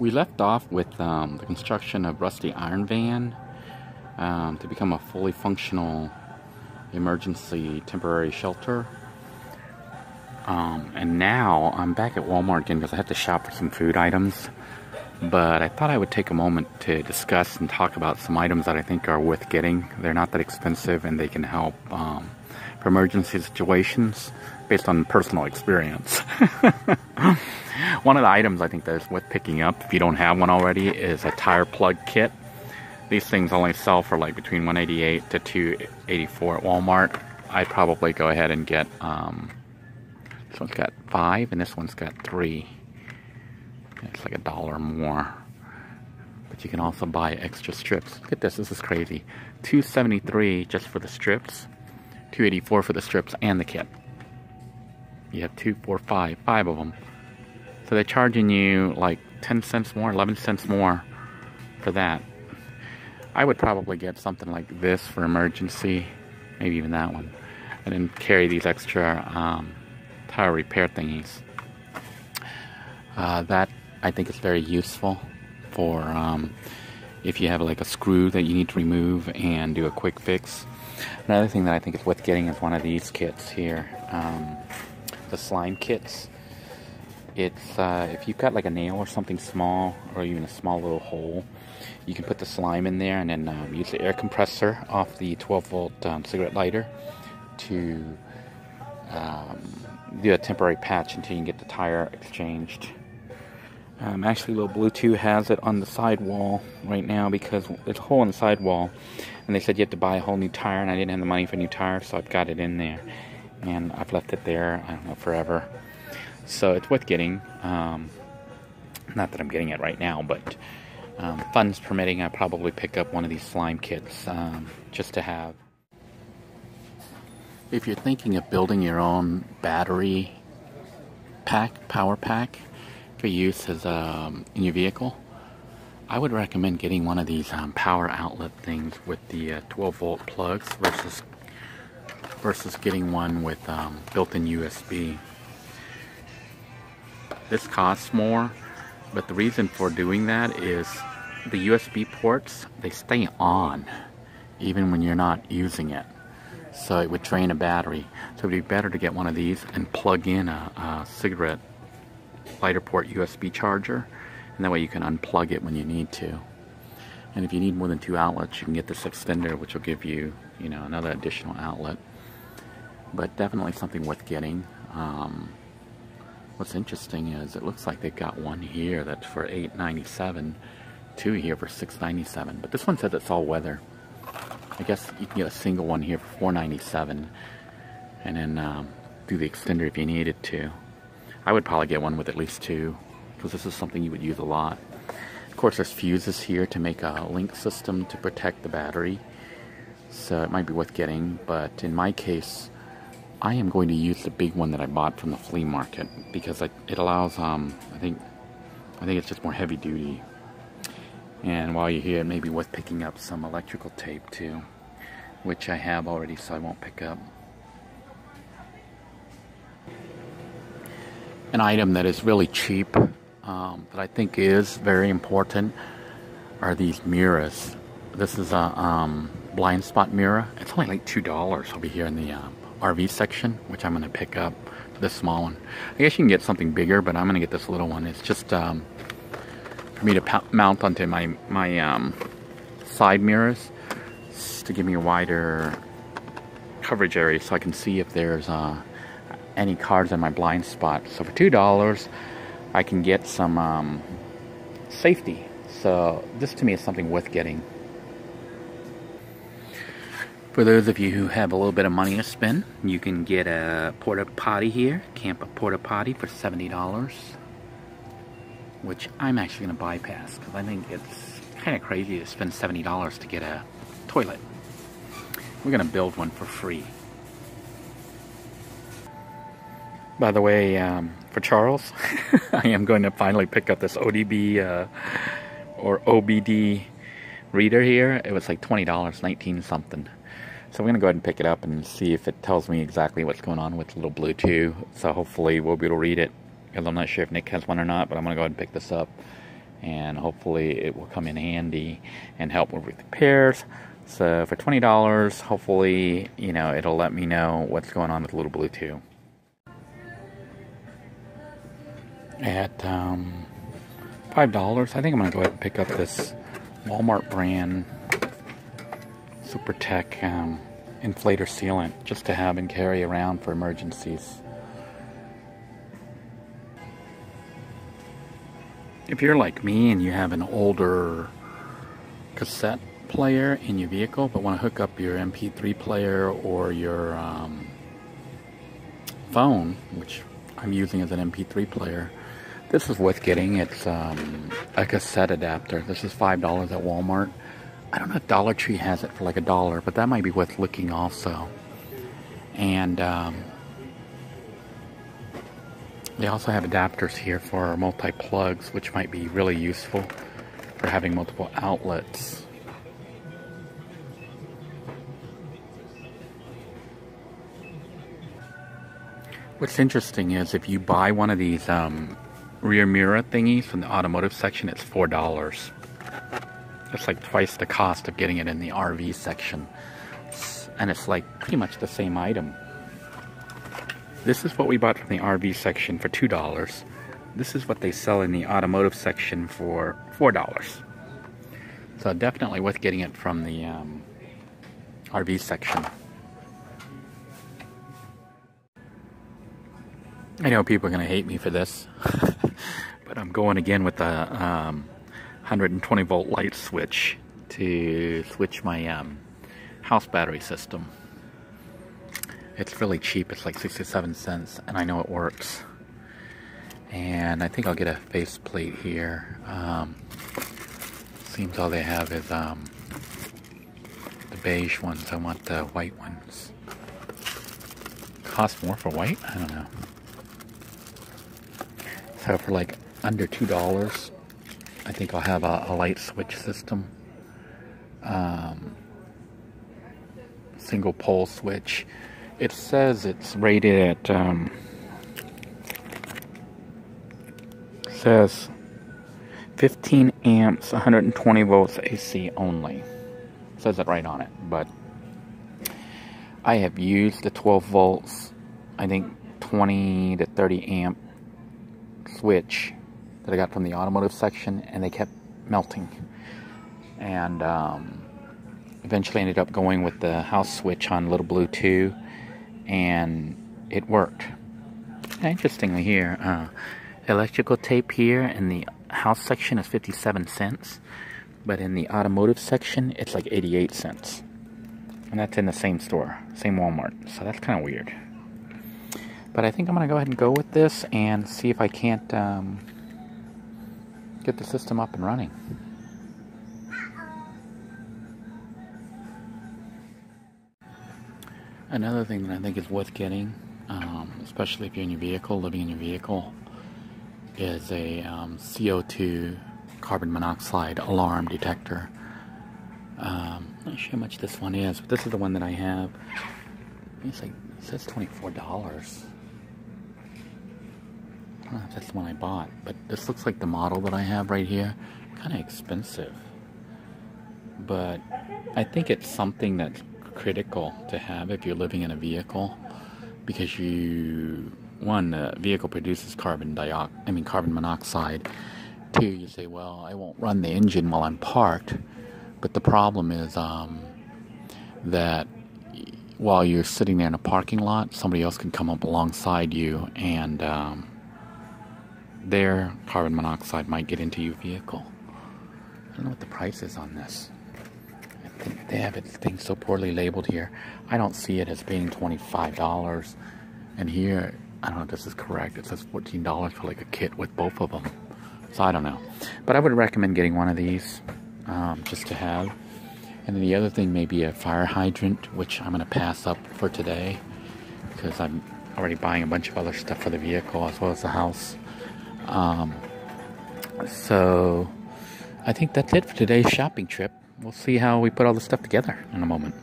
We left off with the construction of Rusty Iron Van to become a fully functional emergency temporary shelter. And now I'm back at Walmart again because I had to shop for some food items. But I thought I would take a moment to discuss and talk about some items that I think are worth getting. They're not that expensive and they can help for emergency situations based on personal experience. One of the items I think that is worth picking up, if you don't have one already, is a tire plug kit. These things only sell for like between $188 to $284 at Walmart. I'd probably go ahead and get, this one's got 5 and this one's got 3. It's like $1 more. But you can also buy extra strips. Look at this, this is crazy. $273 just for the strips, $284 for the strips and the kit. You have 2, 4, 5 of them. So they're charging you like 10 cents more, 11 cents more for that. I would probably get something like this for emergency, maybe even that one, and then carry these extra tire repair thingies. That I think is very useful for if you have like a screw that you need to remove and do a quick fix. Another thing that I think is worth getting is one of these kits here, the slime kits. It's if you've got like a nail or something small, or even a small little hole, you can put the slime in there and then use the air compressor off the 12-volt cigarette lighter to do a temporary patch until you can get the tire exchanged. Actually, little Blue 2 has it on the sidewall right now because there's a hole in the sidewall, and they said you have to buy a whole new tire, and I didn't have the money for a new tire, so I've got it in there, and I've left it there, I don't know, forever. So it's worth getting. Not that I'm getting it right now, but funds permitting, I'll probably pick up one of these slime kits just to have. If you're thinking of building your own battery pack, power pack, for use as in your vehicle, I would recommend getting one of these power outlet things with the 12-volt plugs versus getting one with built-in USB. This costs more, but the reason for doing that is the USB ports, they stay on even when you're not using it, so it would drain a battery. So it would be better to get one of these and plug in a cigarette lighter port USB charger, and that way you can unplug it when you need to. And if you need more than 2 outlets, you can get this extender, which will give you, you know, another additional outlet. But definitely something worth getting. What's interesting is it looks like they've got one here that's for $8.97, 2 here for $6.97, but this one says it's all weather. I guess you can get a single one here for $4.97, and then do the extender if you needed to. I would probably get one with at least 2, because this is something you would use a lot. Of course, there's fuses here to make a link system to protect the battery, so it might be worth getting, but in my case, I am going to use the big one that I bought from the flea market, because it allows, I think it's just more heavy duty. And while you're here, it may be worth picking up some electrical tape too, which I have already, so I won't pick up. An item that is really cheap, that I think is very important, are these mirrors. This is a blind spot mirror. It's only like $2 over here in the RV section, which I'm going to pick up, this small one. I guess you can get something bigger, but I'm going to get this little one. It's just for me to mount onto my side mirrors to give me a wider coverage area so I can see if there's any cars in my blind spot. So for $2 I can get some safety. So this to me is something worth getting. For those of you who have a little bit of money to spend, you can get a porta potty here, camp a porta potty for $70, which I'm actually going to bypass because I think it's kind of crazy to spend $70 to get a toilet. We're going to build one for free. By the way, for Charles, I am going to finally pick up this ODB or OBD reader here. It was like $20, 19 something. So we're going to go ahead and pick it up and see if it tells me exactly what's going on with little Blue 2. So hopefully we'll be able to read it, because I'm not sure if Nick has one or not, but I'm going to go ahead and pick this up and hopefully it will come in handy and help with repairs. So for $20, hopefully, you know, it'll let me know what's going on with Little Blue 2. At $5, I think I'm going to go ahead and pick up this Walmart brand Super Tech inflator sealant, just to have and carry around for emergencies. If you're like me and you have an older cassette player in your vehicle but want to hook up your MP3 player or your phone, which I'm using as an MP3 player, this is worth getting. It's a cassette adapter. This is $5 at Walmart. I don't know if Dollar Tree has it for like $1, but that might be worth looking also. And they also have adapters here for multi-plugs, which might be really useful for having multiple outlets. What's interesting is if you buy one of these rear mirror thingies from the automotive section, it's $4. It's like twice the cost of getting it in the RV section. And it's like pretty much the same item. This is what we bought from the RV section for $2. This is what they sell in the automotive section for $4. So definitely worth getting it from the RV section. I know people are going to hate me for this, but I'm going again with the 120 volt light switch to switch my house battery system. It's really cheap. It's like 67 cents, and I know it works. And I think I'll get a faceplate here. Seems all they have is the beige ones. I want the white ones. Cost more for white? I don't know. So for like under $2, I think I'll have a light switch system. Single pole switch. It says it's rated at, says 15 amps, 120 volts AC only. It says it right on it, but I have used the 12 volts, I think 20 to 30 amp switch that I got from the automotive section, and they kept melting. And eventually ended up going with the house switch on Little Blue 2, and it worked. Interestingly here, electrical tape here in the house section is 57 cents, but in the automotive section it's like 88 cents. And that's in the same store, same Walmart, so that's kind of weird. But I think I'm going to go ahead and go with this and see if I can't get the system up and running. Another thing that I think is worth getting, especially if you're in your vehicle, living in your vehicle, is a CO2 carbon monoxide alarm detector. I'm not sure how much this one is, but this is the one that I have. It's like, it says $24. I don't know if that's the one I bought, but this looks like the model that I have right here. Kind of expensive, but I think it's something that's critical to have if you're living in a vehicle, because one, the vehicle produces carbon monoxide. Two, you say, well, I won't run the engine while I'm parked, but the problem is that while you're sitting there in a parking lot, somebody else can come up alongside you, and their carbon monoxide might get into your vehicle. I don't know what the price is on this. I think they have things so poorly labeled here. I don't see it as being $25. And here, I don't know if this is correct, it says $14 for like a kit with both of them. So I don't know. But I would recommend getting one of these just to have. And then the other thing may be a fire hydrant, which I'm going to pass up for today, because I'm already buying a bunch of other stuff for the vehicle as well as the house. So I think that's it for today's shopping trip. We'll see how we put all this stuff together in a moment.